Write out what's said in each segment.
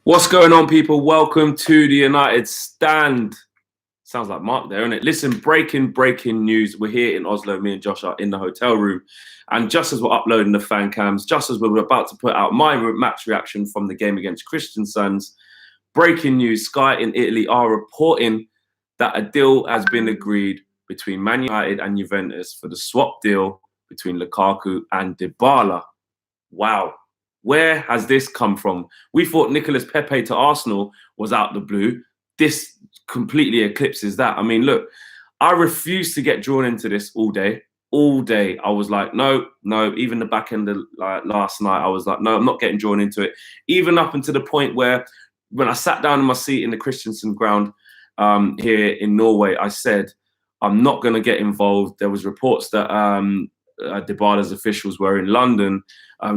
What's going on, people? Welcome to the United Stand. Sounds like Mark there, isn't it? Listen, breaking news. We're here in Oslo. Me and Josh are in the hotel room. And just as we're uploading the fan cams, just as we were about to put out my match reaction from the game against Christian Sons, breaking news, Sky in Italy are reporting that a deal has been agreed between Man United and Juventus for the swap deal between Lukaku and Dybala. Wow. Where has this come from? We thought Nicolas Pepe to Arsenal was out the blue. This completely eclipses that. I mean, look, I refuse to get drawn into this all day. All day, I was like, no. Even the back end of last night, I was like, no, I'm not getting drawn into it. Even up until the point where when I sat down in my seat in the Christensen ground here in Norway, I said, I'm not going to get involved. There was reports that Dybala's officials were in London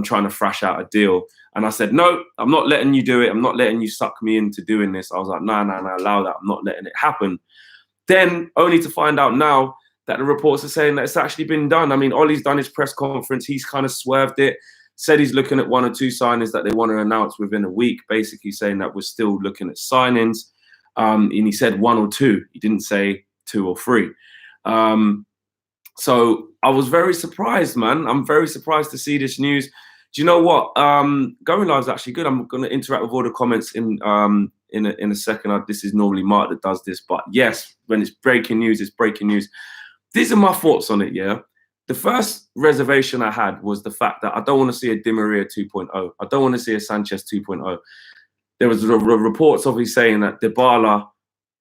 trying to thrash out a deal. And I said, no, I'm not letting you do it. I'm not letting you suck me into doing this. I was like, no, allow that. I'm not letting it happen. Then only to find out now that the reports are saying that it's actually been done. I mean, Ollie's done his press conference. He's kind of swerved it, said he's looking at 1 or 2 signings that they want to announce within a week, basically saying that we're still looking at signings. And he said 1 or 2. He didn't say 2 or 3. So I was very surprised, man. I'm very surprised to see this news. Do you know what? Going live is actually good. I'm going to interact with all the comments in a second. This is normally Mark that does this, but yes, when it's breaking news, it's breaking news. These are my thoughts on it. Yeah, the first reservation I had was the fact that I don't want to see a Di Maria 2.0. I don't want to see a Sanchez 2.0. There was reports obviously saying that Dybala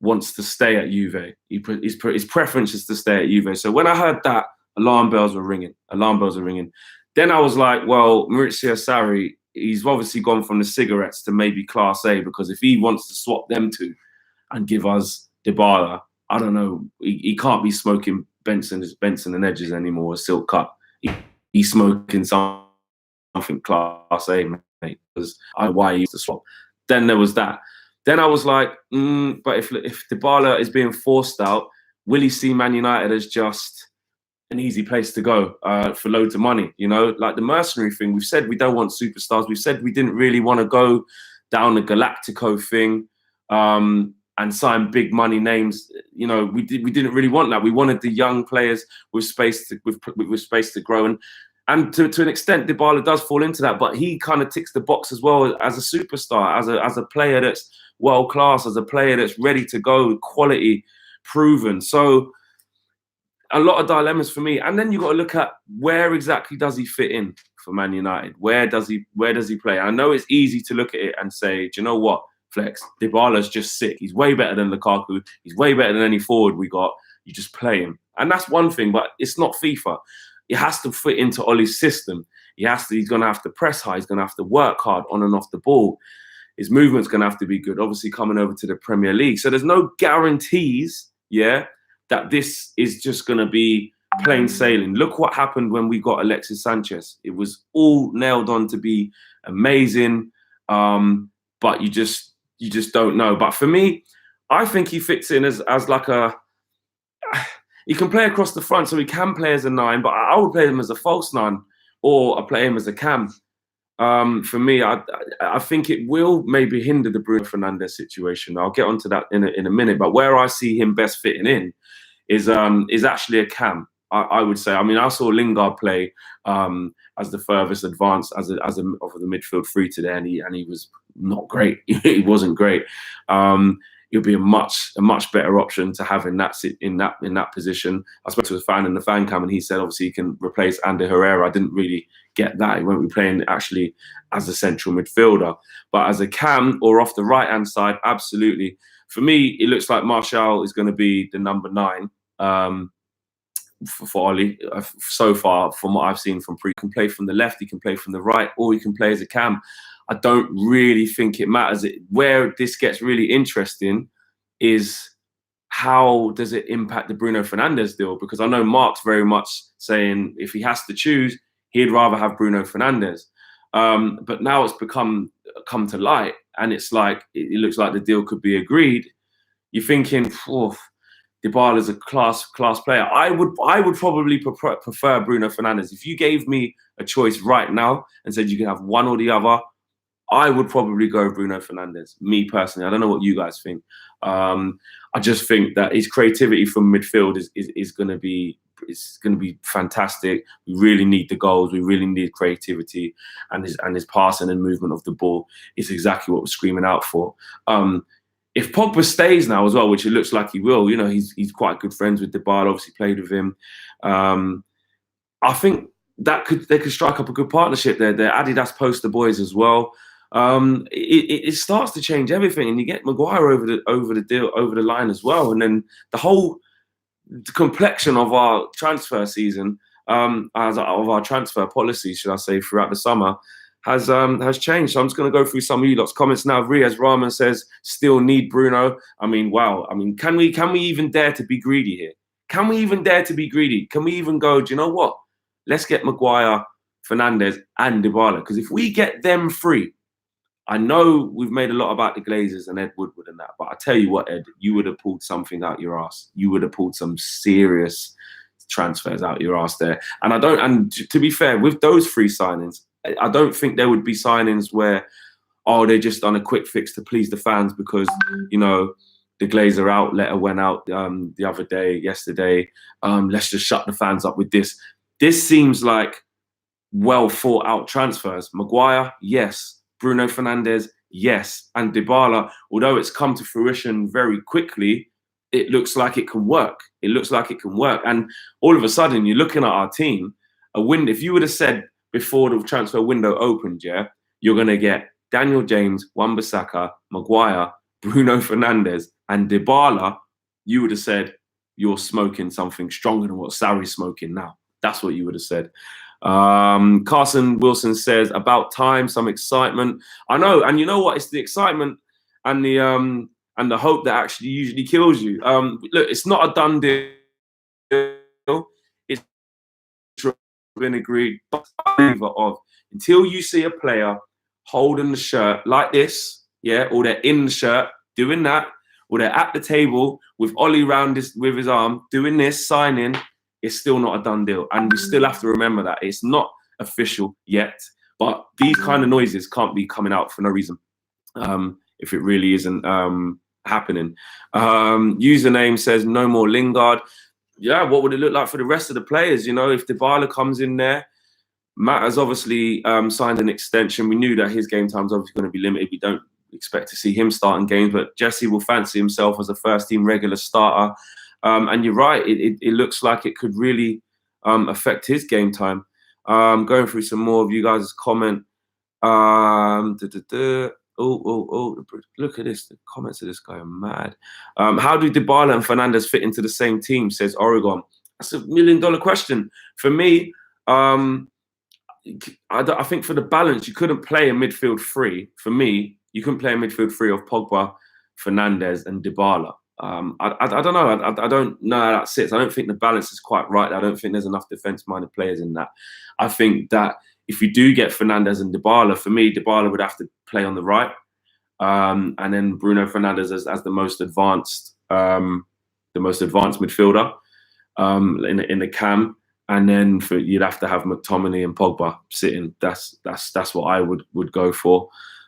wants to stay at Juve. His preference is to stay at Juve. So when I heard that, alarm bells were ringing. Then I was like, well, Maurizio Sarri, he's obviously gone from the cigarettes to maybe Class A, because if he wants to swap them two and give us Dybala, I don't know, he can't be smoking Benson and Edges anymore, a Silk Cut. He's smoking something Class A, mate, because I know why he used to swap. Then there was that. Then I was like, but if Dybala is being forced out, will he see Man United as just an easy place to go for loads of money? You know, like the mercenary thing. We've said we don't want superstars. We've said we didn't really want to go down the Galactico thing and sign big money names. You know, we didn't really want that. We wanted the young players with space to grow. And to an extent, Dybala does fall into that, but he kind of ticks the box as well as a superstar, as a player that's world class, as a player that's ready to go, quality, proven. So a lot of dilemmas for me. And then you got to look at where exactly does he fit in for Man United? Where does he play? I know it's easy to look at it and say, do you know what, Flex, Dybala's just sick. He's way better than Lukaku. He's way better than any forward we got. You just play him. And that's one thing, but it's not FIFA. It has to fit into Ollie's system. He's going to have to press high. He's going to have to work hard on and off the ball. His movement's going to have to be good, obviously coming over to the Premier League. So there's no guarantees, that this is just going to be plain sailing. Look what happened when we got Alexis Sanchez. It was all nailed on to be amazing, but you just don't know. But for me, I think he fits in as like a... He can play across the front, so he can play as a 9, but I would play him as a false 9, or I play him as a cam. For me, I think it will maybe hinder the Bruno Fernandes situation. I'll get onto that in a minute. But where I see him best fitting in is actually a cam. I would say. I mean, I saw Lingard play as the furthest advanced as of the midfield 3 today, and he was not great. He wasn't great. He'll be a much better option to have in that position. I spoke to a fan in the fan cam, and he said obviously he can replace Ander Herrera. I didn't really get that. He won't be playing actually as a central midfielder, but as a cam or off the right hand side, absolutely. For me, it looks like Martial is going to be the number 9 for Ollie so far, from what I've seen from pre. He can play from the left, he can play from the right, or he can play as a cam. I don't really think it matters. Where this gets really interesting is how does it impact the Bruno Fernandes deal? Because I know Mark's very much saying if he has to choose, he'd rather have Bruno Fernandes. But now it's come to light, and it's like it looks like the deal could be agreed. You're thinking, Dybala is a class player. I would probably prefer Bruno Fernandes. If you gave me a choice right now and said you can have one or the other, I would probably go Bruno Fernandes, me personally. I don't know what you guys think. I just think that his creativity from midfield is going to be fantastic. We really need the goals. We really need creativity, and his passing and movement of the ball is exactly what we're screaming out for. If Pogba stays now as well, which it looks like he will, you know, he's quite good friends with Dybala. Obviously played with him. I think they could strike up a good partnership there. They're Adidas poster boys as well. It starts to change everything, and you get Maguire over the line as well, and then the whole complexion of our transfer season, of our transfer policy, should I say, throughout the summer, has changed. So I'm just going to go through some of you lot's comments now. Riaz Rahman says, still need Bruno. I mean, wow. I mean, can we even dare to be greedy here? Can we even dare to be greedy? Can we even go, do you know what? Let's get Maguire, Fernandes, and Dybala. Because if we get them free, I know we've made a lot about the Glazers and Ed Woodward and that, but I tell you what, Ed, you would have pulled something out your ass. You would have pulled some serious transfers out your ass there. And to be fair, with those three signings, I don't think there would be signings where, oh, they just done a quick fix to please the fans because, you know, the Glazer outlet went out yesterday. Let's just shut the fans up with this. This seems like well thought out transfers. Maguire, yes. Bruno Fernandes, yes. And Dybala, although it's come to fruition very quickly, it looks like it can work. It looks like it can work. And all of a sudden, you're looking at our team, if you would have said before the transfer window opened, yeah, you're going to get Daniel James, Wan-Bissaka, Maguire, Bruno Fernandes, and Dybala, you would have said you're smoking something stronger than what Sarri's smoking now. That's what you would have said. Carson Wilson says, about time, some excitement. I know, and you know what? It's the excitement and the hope that actually usually kills you. Look, it's not a done deal. It's been agreed, but of until you see a player holding the shirt like this, yeah, or they're in the shirt doing that, or they're at the table with Ollie round with his arm doing this, signing. It's still not a done deal. And we still have to remember that. It's not official yet. But these kind of noises can't be coming out for no reason if it really isn't happening. Username says, no more Lingard. Yeah, what would it look like for the rest of the players? You know, if Dybala comes in there, Matt has obviously signed an extension. We knew that his game time's obviously going to be limited. We don't expect to see him starting games, but Jesse will fancy himself as a first-team regular starter. And you're right, it looks like it could really affect his game time. Going through some more of you guys' comment. Oh, look at this. The comments of this guy are mad. How do Dybala and Fernandes fit into the same team, says Oregon? That's $1 million question. For me, I think for the balance, you couldn't play a midfield three. For me, you couldn't play a midfield three of Pogba, Fernandes, and Dybala. I don't know. I don't know how that sits. I don't think the balance is quite right. I don't think there's enough defence-minded players in that. I think that if you do get Fernandes and Dybala, for me, Dybala would have to play on the right, and then Bruno Fernandes as the most advanced midfielder in the cam, and then you'd have to have McTominay and Pogba sitting. That's what I would go for,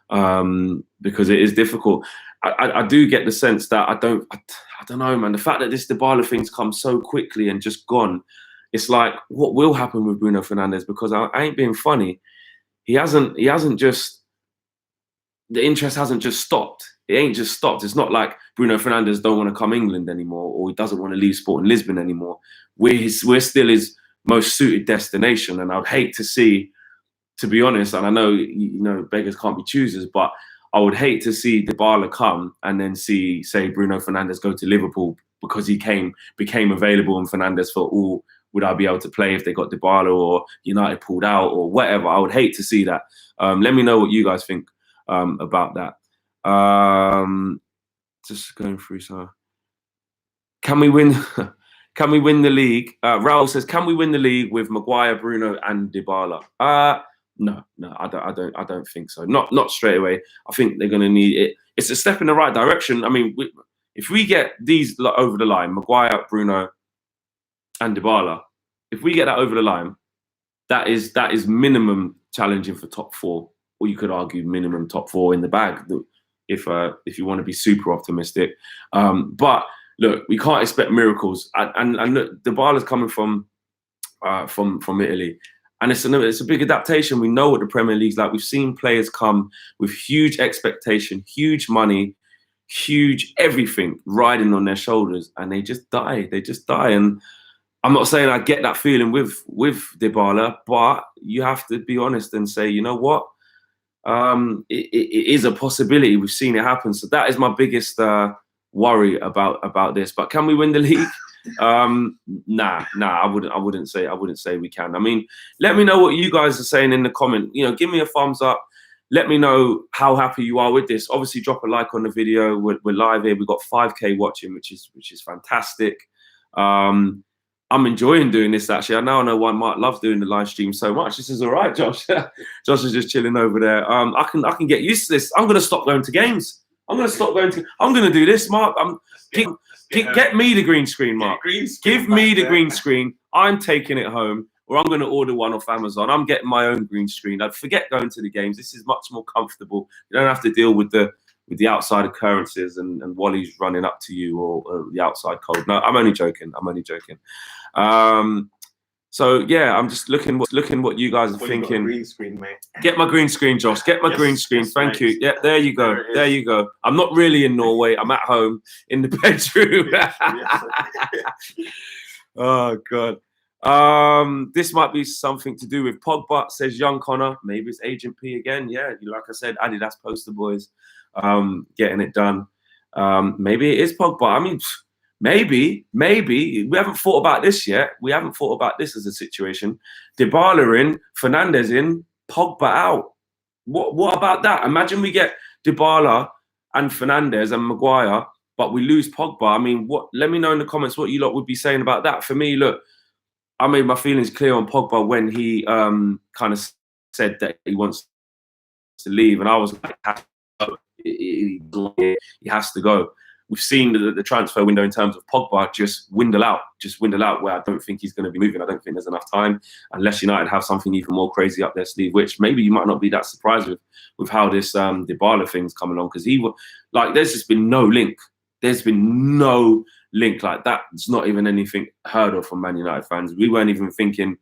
because it is difficult. I do get the sense that I don't know, man. The fact that this Dybala thing's come so quickly and just gone, it's like, what will happen with Bruno Fernandes? Because I ain't being funny. The interest hasn't just stopped. It ain't just stopped. It's not like Bruno Fernandes don't want to come England anymore, or he doesn't want to leave Sporting Lisbon anymore. We're still his most suited destination, and I'd hate to see, to be honest, and I know, you know, beggars can't be choosers, but I would hate to see Dybala come and then see, say, Bruno Fernandes go to Liverpool because he became available and Fernandes thought, oh, would I be able to play if they got Dybala, or United pulled out or whatever. I would hate to see that. Let me know what you guys think about that. Just going through some. Can we win? Can we win the league? Raul says, can we win the league with Maguire, Bruno and Dybala? No, I don't think so. Not straight away. I think they're going to need it. It's a step in the right direction. I mean, if we get these over the line, Maguire, Bruno, and Dybala, if we get that over the line, that is minimum challenging for top four. or you could argue minimum top 4 in the bag, if you want to be super optimistic. But look, we can't expect miracles. And look, Dybala's coming from Italy, and it's a big adaptation. We know what the Premier League's like. We've seen players come with huge expectation, huge money, huge everything riding on their shoulders, and they just die. They just die. And I'm not saying I get that feeling with Dybala, but you have to be honest and say, you know what? It is a possibility. We've seen it happen. So that is my biggest worry about this. But can we win the league? Nah. I wouldn't say we can. I mean, let me know what you guys are saying in the comment. You know, give me a thumbs up. Let me know how happy you are with this. Obviously, drop a like on the video. We're live here. We've got 5K watching, which is fantastic. I'm enjoying doing this, actually. I know why Mark loves doing the live stream so much. This is all right, Josh. Josh is just chilling over there. I can get used to this. I'm going to stop going to games. I'm going to do this, Mark. Get me the green screen, Mark. Give me the green screen. I'm taking it home, or I'm going to order one off Amazon. I'm getting my own green screen. I'd forget going to the games. This is much more comfortable. You don't have to deal with the outside occurrences and Wally's running up to you or the outside cold. No, I'm only joking. So yeah, I'm just looking what you guys are thinking. Green screen, mate. Get my green screen, Josh. Get my green screen. Thank you. Yeah, there you go. There you go. I'm not really in Norway. I'm at home in the bedroom. Oh God. This might be something to do with Pogba, says young Connor. Maybe it's Agent P again. Yeah, like I said, Adidas poster boys. Getting it done. Maybe it is Pogba. I mean, maybe we haven't thought about this yet. We haven't thought about this as a situation. Dybala in, Fernandes in, Pogba out. What about that? Imagine we get Dybala and Fernandes and Maguire, but we lose Pogba. I mean, what? Let me know in the comments what you lot would be saying about that. For me, look, I made my feelings clear on Pogba when he kind of said that he wants to leave, and I was like, he has to go. We've seen the transfer window in terms of Pogba just dwindle out where I don't think he's going to be moving. I don't think there's enough time unless United have something even more crazy up their sleeve, which maybe you might not be that surprised with how this Dybala thing's coming along, because there's just been no link. There's been no link like that. It's not even anything heard of from Man United fans. We weren't even thinking,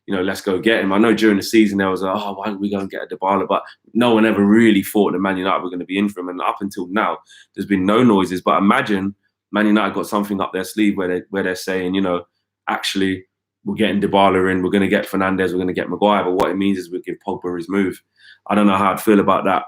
let's go get him. I know during the season there was why don't we go and get a Dybala? But no one ever really thought that Man United were going to be in for him. And up until now, there's been no noises. But imagine Man United got something up their sleeve where they're saying, actually, we're getting Dybala in, we're going to get Fernandes, we're going to get Maguire. But what it means is we'll give Pogba his move. I don't know how I'd feel about that.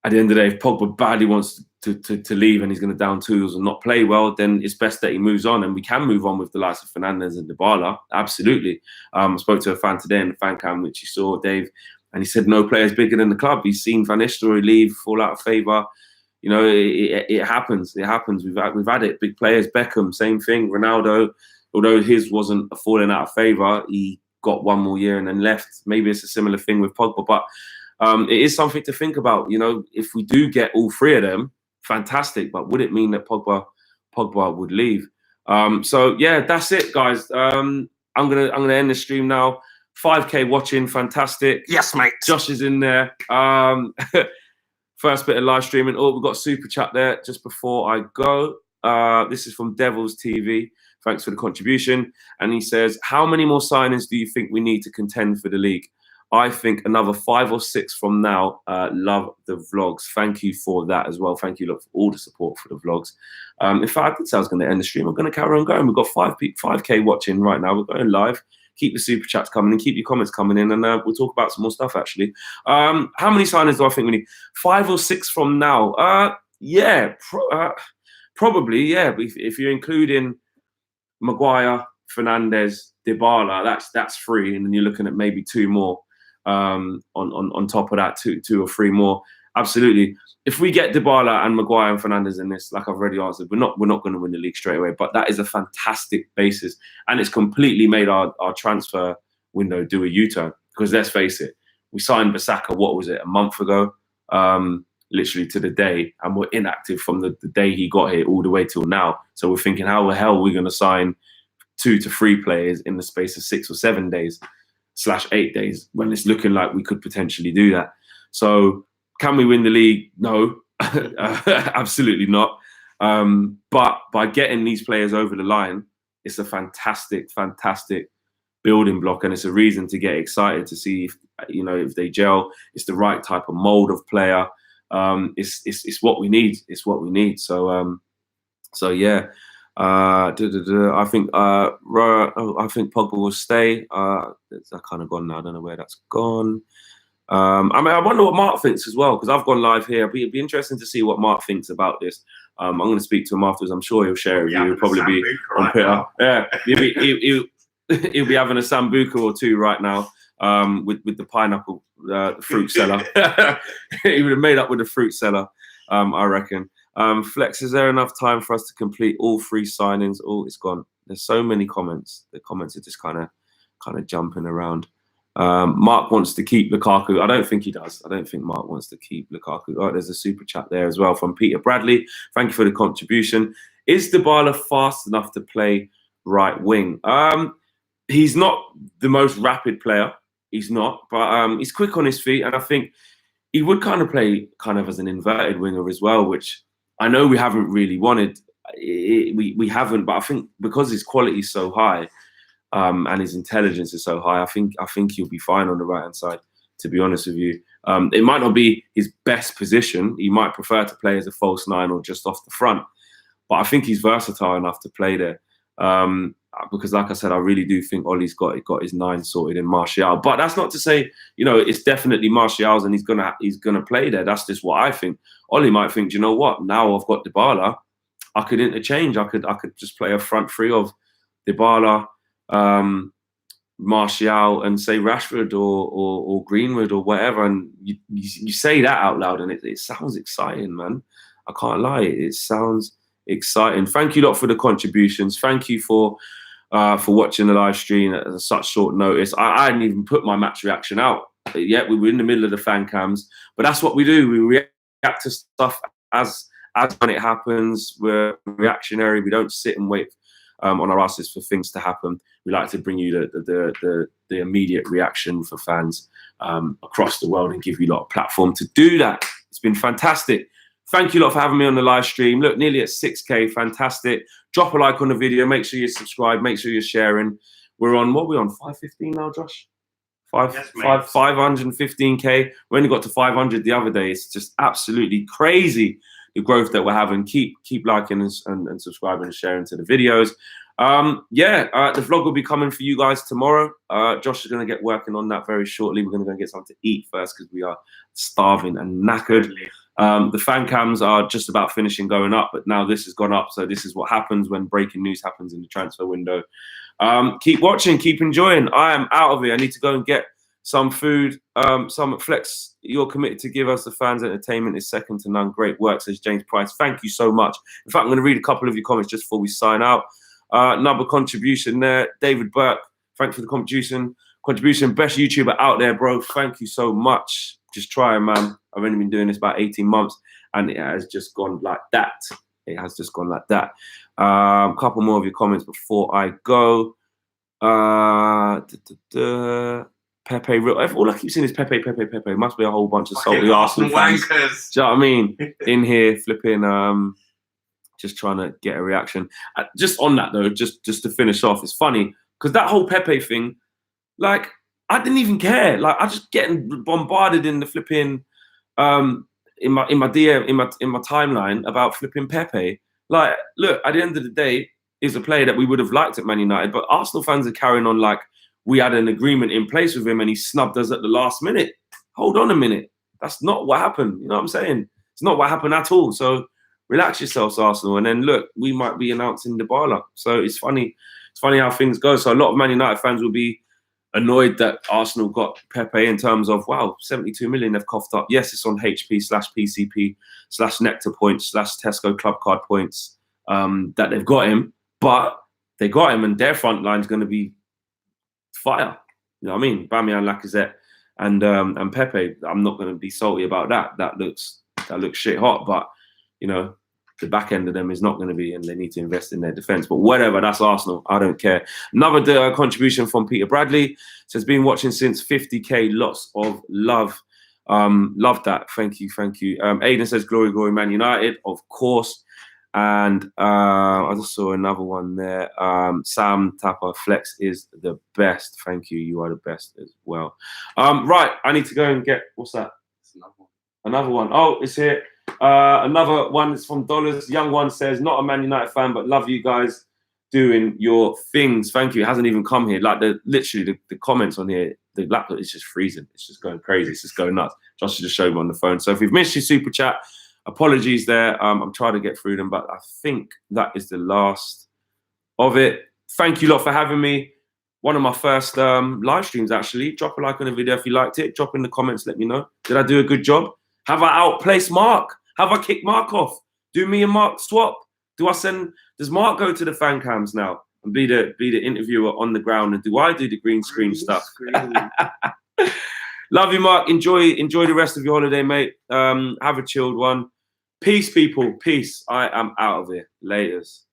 At the end of the day, if Pogba badly wants to leave and he's going to down tools and not play well, then it's best that he moves on, and we can move on with the likes of Fernandes and Dybala. Absolutely. I spoke to a fan today in the fan cam, which you saw, Dave, and he said no player's bigger than the club. He's seen Van Nistelrooy leave, fall out of favour. It happens. It happens. We've had it. Big players, Beckham, same thing. Ronaldo, although his wasn't a falling out of favour, he got one more year and then left. Maybe it's a similar thing with Pogba, but it is something to think about. If we do get all three of them, fantastic. But would it mean that Pogba would leave? So yeah, that's it, guys. I'm gonna end the stream now. 5K watching, fantastic. Yes, mate. Josh is in there. First bit of live streaming. Oh, we've got super chat there just before I go. This is from Devils TV. Thanks for the contribution. And he says, how many more signings do you think we need to contend for the league? I think another 5 or 6 from now. Love the vlogs. Thank you for that as well. Thank you, look, for all the support for the vlogs. In fact, I did say I was going to end the stream. I'm going to carry on going. We've got 5K watching right now. We're going live. Keep the super chats coming in. Keep your comments coming in. And we'll talk about some more stuff, actually. How many signings do I think we need? 5 or 6 from now. Yeah, probably, yeah. If you're including Maguire, Fernandes, Dybala, that's 3. And then you're looking at maybe 2 more. On top of that, two or 3 more. Absolutely. If we get Dybala and Maguire and Fernandes in this, like I've already answered, we're not going to win the league straight away. But that is a fantastic basis, and it's completely made our transfer window do a U-turn. Because let's face it, we signed Bissaka, what was it, a month ago, literally to the day, and we're inactive from the day he got here all the way till now. So we're thinking, how the hell are we going to sign 2 to 3 players in the space of 6 or 7 days? days/8 days when it's looking like we could potentially do that. So can we win the league? No, absolutely not. But by getting these players over the line, it's a fantastic building block, and it's a reason to get excited to see if, you know, if they gel. It's the right type of mold of player. It's what we need. It's what we need. So yeah. I think Pogba will stay. That's kind of gone now. I don't know where that's gone. I mean, I wonder what Mark thinks as well, because I've gone live here. It'd be interesting to see what Mark thinks about this. I'm going to speak to him afterwards. I'm sure he'll share it with you. He'll probably be on Twitter. Yeah, he'll be having a sambuca or two right now, with the pineapple, the fruit seller. He would have made up with the fruit seller, I reckon. Flex, is there enough time for us to complete all 3 signings? Oh, it's gone. There's so many comments. The comments are just kind of jumping around. Mark wants to keep Lukaku. I don't think he does. I don't think Mark wants to keep Lukaku. Oh, there's a super chat there as well from Peter Bradley. Thank you for the contribution. Is Dybala fast enough to play right wing? He's not the most rapid player. He's not, but he's quick on his feet, and I think he would kind of play kind of as an inverted winger as well, which I know we haven't really wanted. We haven't, but I think because his quality is so high, and his intelligence is so high, I think he'll be fine on the right hand side, to be honest with you. It might not be his best position. He might prefer to play as a false 9 or just off the front, but I think he's versatile enough to play there. Because like I said, I really do think Ollie's got his 9 sorted in Martial. But that's not to say, you know, it's definitely Martial's and he's gonna play there. That's just what I think. Ollie might think, you know what, now I've got Dybala, I could interchange. I could just play a front 3 of Dybala, Martial, and say Rashford or Greenwood or whatever. And you say that out loud and it sounds exciting, man. I can't lie. It sounds exciting. Thank you lot for the contributions. Thank you for watching the live stream at such short notice. I hadn't even put my match reaction out yet. We were in the middle of the fan cams, but that's what we do. We react to stuff as when it happens. We're reactionary. We don't sit and wait on our asses for things to happen. We like to bring you the immediate reaction for fans across the world and give you a lot of platform to do that. It's been fantastic. Thank you lot for having me on the live stream. Look, nearly at 6K, fantastic. Drop a like on the video. Make sure you subscribe. Make sure you're sharing. We're on, what are we on, 515 now, Josh? 515K. We only got to 500 the other day. It's just absolutely crazy, the growth that we're having. Keep liking and subscribing and sharing to the videos. The vlog will be coming for you guys tomorrow. Josh is going to get working on that very shortly. We're going to go and get something to eat first because we are starving and knackered. The fan cams are just about finishing going up, but now this has gone up. So this is what happens when breaking news happens in the transfer window. Keep watching, keep enjoying. I am out of here. I need to go and get some food. Some Flex, you're committed to give us the fans entertainment is second to none. Great work, says James Price. Thank you so much. In fact, I'm going to read a couple of your comments just before we sign out. Another contribution there. David Burke, thanks for the contribution. Best YouTuber out there, bro. Thank you so much. Just trying, man. I've only been doing this about 18 months and it has just gone like that. It has just gone like that. A couple more of your comments before I go. Pepe, all I keep seeing is Pepe. Must be a whole bunch of salty Arsenal fans. Do you know what I mean? In here, flipping, just trying to get a reaction. Just on that though, just to finish off, it's funny because that whole Pepe thing, like, I didn't even care. Like, I just getting bombarded in the flipping, in my DM, in my timeline about flipping Pepe. Like, look, at the end of the day, he's a player that we would have liked at Man United, but Arsenal fans are carrying on like we had an agreement in place with him and he snubbed us at the last minute. Hold on a minute. That's not what happened. You know what I'm saying? It's not what happened at all. So relax yourselves, Arsenal. And then look, we might be announcing Dybala. So it's funny. It's funny how things go. So a lot of Man United fans will be annoyed that Arsenal got Pepe in terms of, wow, 72 million they've coughed up. Yes, it's on HP/PCP/Nectar points/Tesco Club Card points that they've got him, but they got him and their front line's going to be fire. You know what I mean? Aubameyang, Lacazette and Pepe. I'm not going to be salty about that. That looks shit hot, but you know, the back end of them is not going to be, and they need to invest in their defence. But whatever, that's Arsenal. I don't care. Another contribution from Peter Bradley says, been watching since 50k. Lots of love. Love that. Thank you. Aiden says, glory, glory, Man United, of course. And I just saw another one there. Sam Tapper, Flex is the best. Thank you. You are the best as well. Right, I need to go and get, what's that? Another one. Oh, it's here. Another one is from Dollars. Young one says, not a Man United fan, but love you guys doing your things. Thank you. It hasn't even come here. Like literally the comments on here, the laptop is just freezing. It's just going crazy. It's just going nuts. Josh just showed me on the phone. So if we've missed your super chat, apologies there. I'm trying to get through them, but I think that is the last of it. Thank you lot for having me. One of my first live streams, actually. Drop a like on the video if you liked it. Drop in the comments, let me know. Did I do a good job? Have I outplaced Mark? Have I kicked Mark off? Do me and Mark swap? Does Mark go to the fan cams now and be the interviewer on the ground? And do I do the green screen stuff? Love you, Mark. Enjoy the rest of your holiday, mate. Have a chilled one. Peace, people. Peace. I am out of here. Laters.